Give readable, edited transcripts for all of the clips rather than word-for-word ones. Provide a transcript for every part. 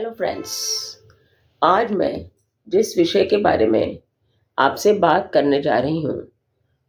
Hello friends. आज मैं जिस विषय के बारे में आपसे बात करने जा रही हूँ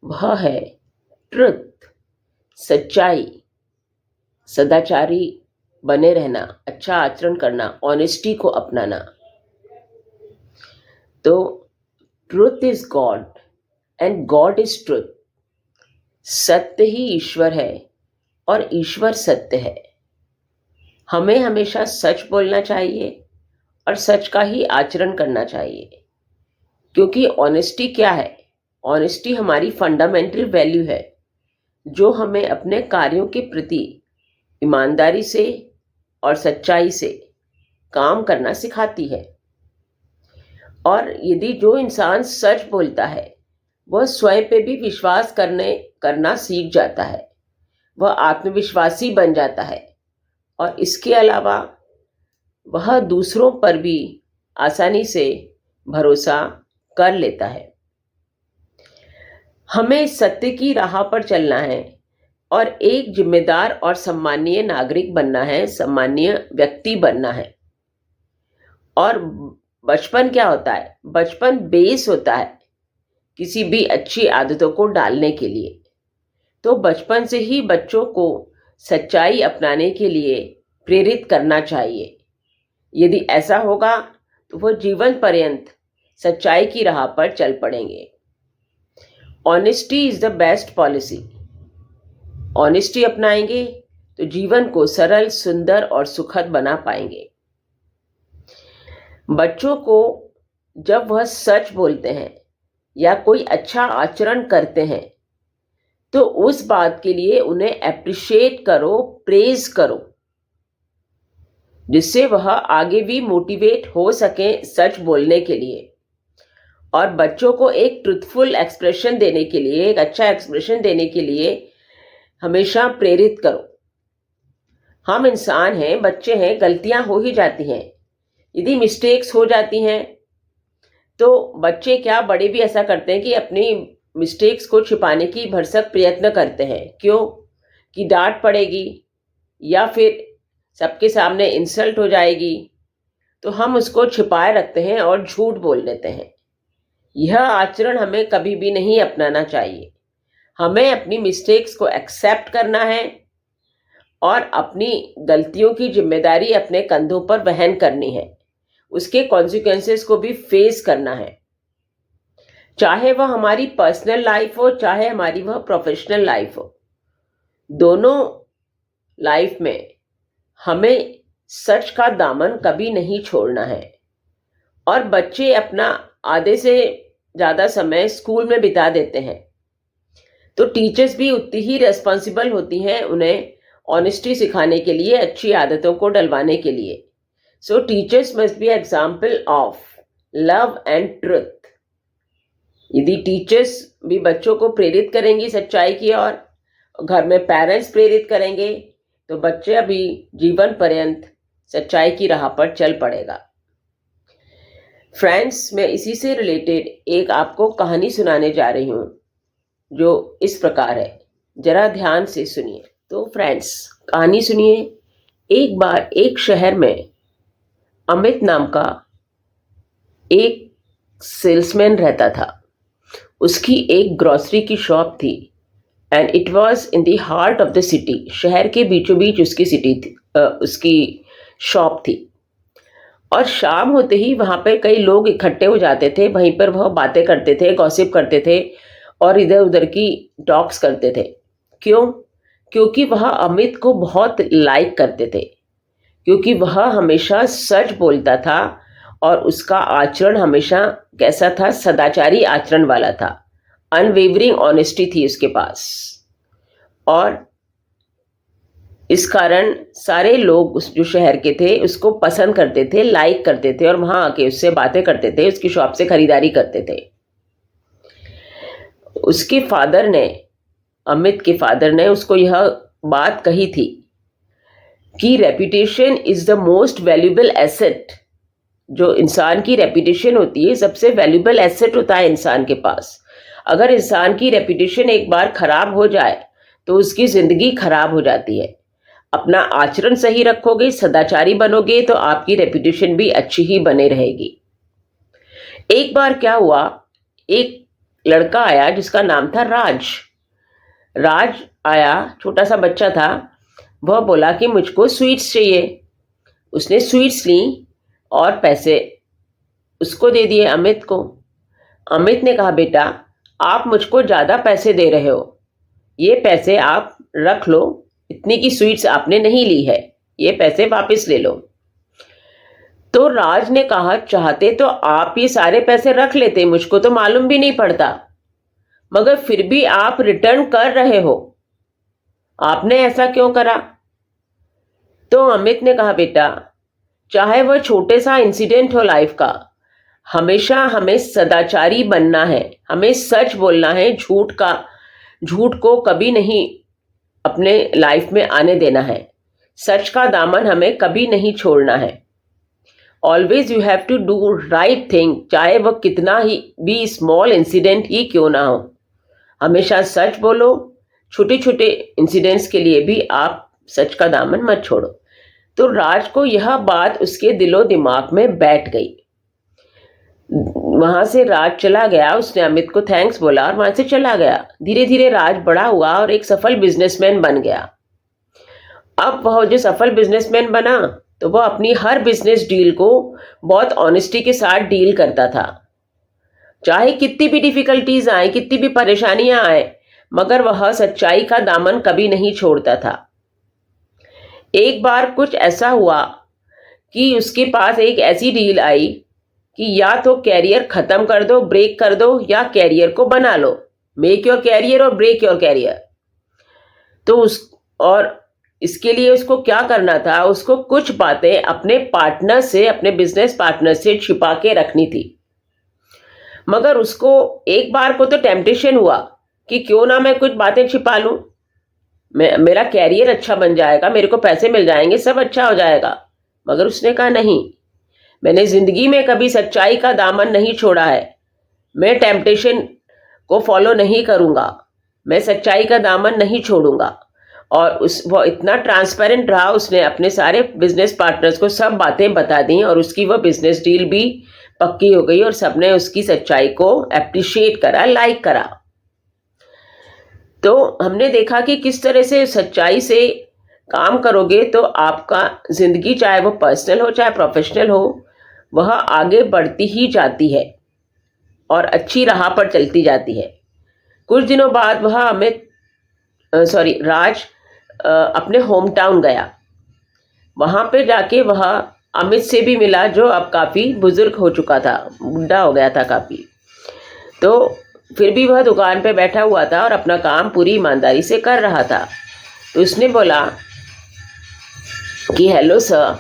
वह है ट्रुथ, सच्चाई, सदाचारी बने रहना, अच्छा आचरण करना, ऑनेस्टी को अपनाना। तो truth is God and God is truth. सत्य ही ईश्वर है और ईश्वर सत्य है। हमें हमेशा सच बोलना चाहिए और सच का ही आचरण करना चाहिए, क्योंकि ऑनेस्टी क्या है? ऑनेस्टी हमारी फंडामेंटल वैल्यू है जो हमें अपने कार्यों के प्रति ईमानदारी से और सच्चाई से काम करना सिखाती है। और यदि जो इंसान सच बोलता है वह स्वयं पे भी विश्वास करना सीख जाता है, वह आत्मविश्वासी बन जाता है और इसके अलावा वह दूसरों पर भी आसानी से भरोसा कर लेता है। हमें सत्य की राह पर चलना है और एक जिम्मेदार और सम्मानीय नागरिक बनना है, सम्मानीय व्यक्ति बनना है। और बचपन क्या होता है? बचपन बेस होता है किसी भी अच्छी आदतों को डालने के लिए। तो बचपन से ही बच्चों को सच्चाई अपनाने के लिए प्रेरित करना चाहिए। यदि ऐसा होगा तो वह जीवन पर्यंत सच्चाई की राह पर चल पड़ेंगे। Honesty is the best policy. Honesty अपनाएंगे तो जीवन को सरल, सुंदर और सुखद बना पाएंगे। बच्चों को जब वह सच बोलते हैं या कोई अच्छा आचरण करते हैं तो उस बात के लिए उन्हें एप्रिशिएट करो, प्रेज करो, जिससे वह आगे भी मोटिवेट हो सके सच बोलने के लिए। और बच्चों को एक ट्रुथफुल एक्सप्रेशन देने के लिए, एक अच्छा एक्सप्रेशन देने के लिए हमेशा प्रेरित करो। हम इंसान हैं, बच्चे हैं, गलतियां हो ही जाती हैं। यदि मिस्टेक्स हो जाती हैं तो बच्चे क्या, बड़े भी ऐसा करते हैं कि अपनी मिस्टेक्स को छिपाने की भरसक प्रयत्न करते हैं। क्यों? कि डांट पड़ेगी या फिर सबके सामने इंसल्ट हो जाएगी, तो हम उसको छिपाए रखते हैं और झूठ बोल देते हैं। यह आचरण हमें कभी भी नहीं अपनाना चाहिए। हमें अपनी मिस्टेक्स को एक्सेप्ट करना है और अपनी गलतियों की जिम्मेदारी अपने कंधों पर वहन करनी है, उसके कॉन्सिक्वेंसेस को भी फेस करना है। चाहे वह हमारी पर्सनल लाइफ हो, चाहे हमारी वह प्रोफेशनल लाइफ हो, दोनों लाइफ में हमें सच का दामन कभी नहीं छोड़ना है। और बच्चे अपना आधे से ज़्यादा समय स्कूल में बिता देते हैं, तो टीचर्स भी उतनी ही रेस्पॉन्सिबल होती हैं उन्हें ऑनेस्टी सिखाने के लिए, अच्छी आदतों को डलवाने के लिए। सो teachers must be example of love and truth. यदि टीचर्स भी बच्चों को प्रेरित करेंगी सच्चाई की ओर, घर में पेरेंट्स प्रेरित करेंगे, तो बच्चे अभी जीवन पर्यंत सच्चाई की राह पर चल पड़ेगा। फ्रेंड्स, मैं इसी से रिलेटेड एक आपको कहानी सुनाने जा रही हूँ जो इस प्रकार है, जरा ध्यान से सुनिए। तो फ्रेंड्स, कहानी सुनिए। एक बार एक शहर में अमित नाम का एक सेल्समैन रहता था। उसकी एक ग्रोसरी की शॉप थी and it was in the heart of the city. शहर के बीचों बीच उसकी सिटी थी, उसकी शॉप थी। और शाम होते ही वहाँ पे कई लोग इकट्ठे हो जाते थे। वहीं पर वह बातें करते थे, गॉसिप करते थे और इधर उधर की टॉक्स करते थे। क्यों? क्योंकि वह अमित को बहुत लाइक करते थे, क्योंकि वह हमेशा सच बोलता था और उसका आचरण हमेशा कैसा था? सदाचारी आचरण वाला था। अनवेवरिंग ऑनेस्टी थी उसके पास। और इस कारण सारे लोग उस जो शहर के थे उसको पसंद करते थे, लाइक करते थे और वहां आके उससे बातें करते थे, उसकी शॉप से खरीदारी करते थे। उसके फादर ने, अमित के फादर ने उसको यह बात कही थी कि reputation is the most valuable asset. जो इंसान की रेपुटेशन होती है, सबसे वैल्यूएबल एसेट होता है इंसान के पास। अगर इंसान की रेपुटेशन एक बार खराब हो जाए तो उसकी जिंदगी खराब हो जाती है। अपना आचरण सही रखोगे, सदाचारी बनोगे, तो आपकी रेपुटेशन भी अच्छी ही बने रहेगी। एक बार क्या हुआ, एक लड़का आया जिसका नाम था राज। राज आया, छोटा सा बच्चा था। वह बोला कि मुझको स्वीट्स चाहिए। उसने स्वीट्स ली और पैसे उसको दे दिए, अमित को। अमित ने कहा, बेटा आप मुझको ज़्यादा पैसे दे रहे हो, ये पैसे आप रख लो, इतनी की स्वीट्स आपने नहीं ली है, ये पैसे वापस ले लो। तो राज ने कहा, चाहते तो आप ये सारे पैसे रख लेते, मुझको तो मालूम भी नहीं पड़ता, मगर फिर भी आप रिटर्न कर रहे हो, आपने ऐसा क्यों करा? तो अमित ने कहा, बेटा चाहे वह छोटे सा इंसिडेंट हो लाइफ का, हमेशा हमें सदाचारी बनना है, हमें सच बोलना है, झूठ को कभी नहीं अपने लाइफ में आने देना है। सच का दामन हमें कभी नहीं छोड़ना है। Always you have to do right thing, चाहे वह कितना ही भी स्मॉल इंसिडेंट ही क्यों ना हो। हमेशा सच बोलो, छोटे छोटे इंसिडेंट्स के लिए भी आप सच का दामन मत छोड़ो। तो राज को यह बात उसके दिलो दिमाग में बैठ गई। वहां से राज चला गया, उसने अमित को थैंक्स बोला और वहां से चला गया। धीरे धीरे राज बड़ा हुआ और एक सफल बिजनेसमैन बन गया। अब वह जो सफल बिजनेसमैन बना, तो वह अपनी हर बिजनेस डील को बहुत ऑनेस्टी के साथ डील करता था। चाहे कितनी भी डिफिकल्टीज आए, कितनी भी परेशानियां आए, मगर वह सच्चाई का दामन कभी नहीं छोड़ता था। एक बार कुछ ऐसा हुआ कि उसके पास एक ऐसी डील आई कि या तो कैरियर खत्म कर दो, ब्रेक कर दो, या कैरियर को बना लो, मेक योर कैरियर और ब्रेक योर कैरियर। तो इसके लिए उसको क्या करना था, उसको कुछ बातें अपने पार्टनर से, अपने बिजनेस पार्टनर से छिपा के रखनी थी। मगर उसको एक बार को तो टेम्पटेशन हुआ कि क्यों ना मैं कुछ बातें छिपा लूं, मेरा कैरियर अच्छा बन जाएगा, मेरे को पैसे मिल जाएंगे, सब अच्छा हो जाएगा। मगर उसने कहा, नहीं, मैंने जिंदगी में कभी सच्चाई का दामन नहीं छोड़ा है, मैं टेम्पटेशन को फॉलो नहीं करूंगा, मैं सच्चाई का दामन नहीं छोड़ूंगा। और वो इतना ट्रांसपेरेंट रहा, उसने अपने सारे बिजनेस पार्टनर्स को सब बातें बता दी और उसकी वो बिजनेस डील भी पक्की हो गई और सबने उसकी सच्चाई को एप्रिशिएट करा, लाइक करा। तो हमने देखा कि किस तरह से सच्चाई से काम करोगे तो आपका जिंदगी, चाहे वो पर्सनल हो चाहे प्रोफेशनल हो, वह आगे बढ़ती ही जाती है और अच्छी राह पर चलती जाती है। कुछ दिनों बाद वह राज अपने होम टाउन गया। वहां पे जाके वह अमित से भी मिला, जो अब काफ़ी बुजुर्ग हो चुका था, बुढ़ा हो गया था काफ़ी। तो फिर भी वह दुकान पे बैठा हुआ था और अपना काम पूरी ईमानदारी से कर रहा था। तो उसने बोला कि हेलो सर,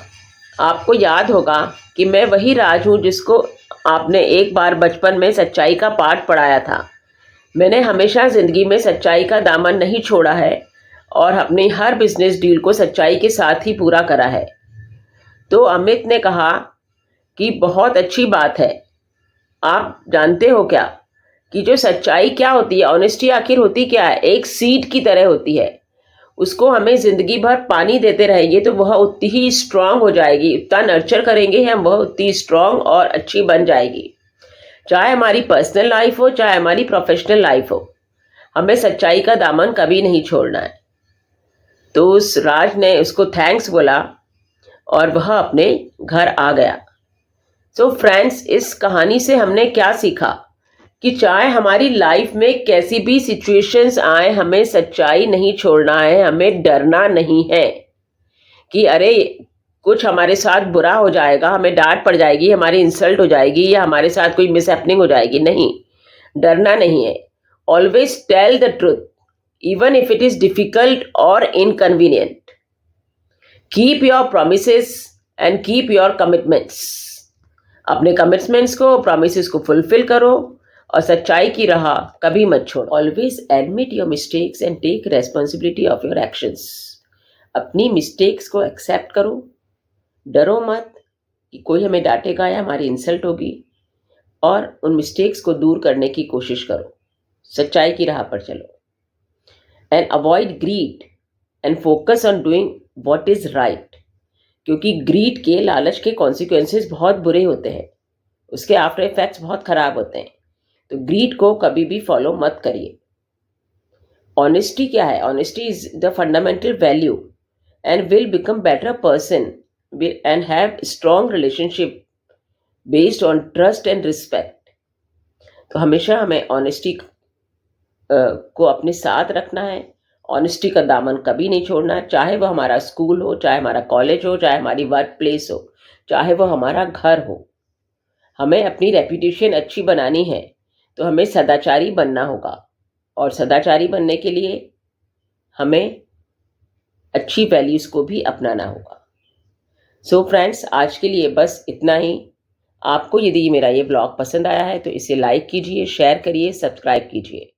आपको याद होगा कि मैं वही राज हूँ जिसको आपने एक बार बचपन में सच्चाई का पाठ पढ़ाया था। मैंने हमेशा ज़िंदगी में सच्चाई का दामन नहीं छोड़ा है और अपनी हर बिजनेस डील को सच्चाई के साथ ही पूरा करा है। तो अमित ने कहा कि बहुत अच्छी बात है। आप जानते हो क्या कि जो सच्चाई क्या होती है, ऑनेस्टी आखिर होती क्या है? एक सीड की तरह होती है। उसको हमें ज़िंदगी भर पानी देते रहेंगे तो वह उतनी ही स्ट्रांग हो जाएगी, उतना नर्चर करेंगे हम, वह उतनी स्ट्रांग और अच्छी बन जाएगी। चाहे हमारी पर्सनल लाइफ हो चाहे हमारी प्रोफेशनल लाइफ हो, हमें सच्चाई का दामन कभी नहीं छोड़ना है। तो उस राज ने उसको थैंक्स बोला और वह अपने घर आ गया। सो फ्रेंड्स, इस कहानी से हमने क्या सीखा कि चाहे हमारी लाइफ में कैसी भी सिचुएशंस आए, हमें सच्चाई नहीं छोड़ना है, हमें डरना नहीं है कि अरे कुछ हमारे साथ बुरा हो जाएगा, हमें डांट पड़ जाएगी, हमारी इंसल्ट हो जाएगी या हमारे साथ कोई मिसहैपनिंग हो जाएगी। नहीं, डरना नहीं है। Always tell the truth even if it is difficult और inconvenient. Keep your promises and keep your commitments. अपने कमिटमेंट्स को, प्रोमिसेस को फुलफिल करो और सच्चाई की राह कभी मत छोड़ो। Always admit your mistakes and take responsibility of your actions. अपनी मिस्टेक्स को एक्सेप्ट करो, डरो मत कि कोई हमें डांटेगा या हमारी इंसल्ट होगी, और उन मिस्टेक्स को दूर करने की कोशिश करो, सच्चाई की राह पर चलो। And avoid grid and focus on doing what is right, क्योंकि ग्रीड के, लालच के कॉन्सिक्वेंसेस बहुत बुरे होते हैं, उसके आफ्टर इफेक्ट्स बहुत खराब होते हैं। तो ग्रीड को कभी भी फॉलो मत करिए। ऑनेस्टी क्या है? Honesty is the fundamental value and will become better person and have strong relationship based on trust and respect. तो हमेशा हमें ऑनेस्टी को अपने साथ रखना है। ऑनेस्टी का दामन कभी नहीं छोड़ना है, चाहे वो हमारा स्कूल हो, चाहे हमारा कॉलेज हो, चाहे हमारी वर्क प्लेस हो, चाहे वो हमारा घर हो। हमें अपनी रेपुटेशन अच्छी बनानी है तो हमें सदाचारी बनना होगा, और सदाचारी बनने के लिए हमें अच्छी वैल्यूज़ को भी अपनाना होगा। सो फ्रेंड्स, आज के लिए बस इतना ही। आपको यदि मेरा ये ब्लॉग पसंद आया है तो इसे लाइक कीजिए, शेयर करिए, सब्सक्राइब कीजिए।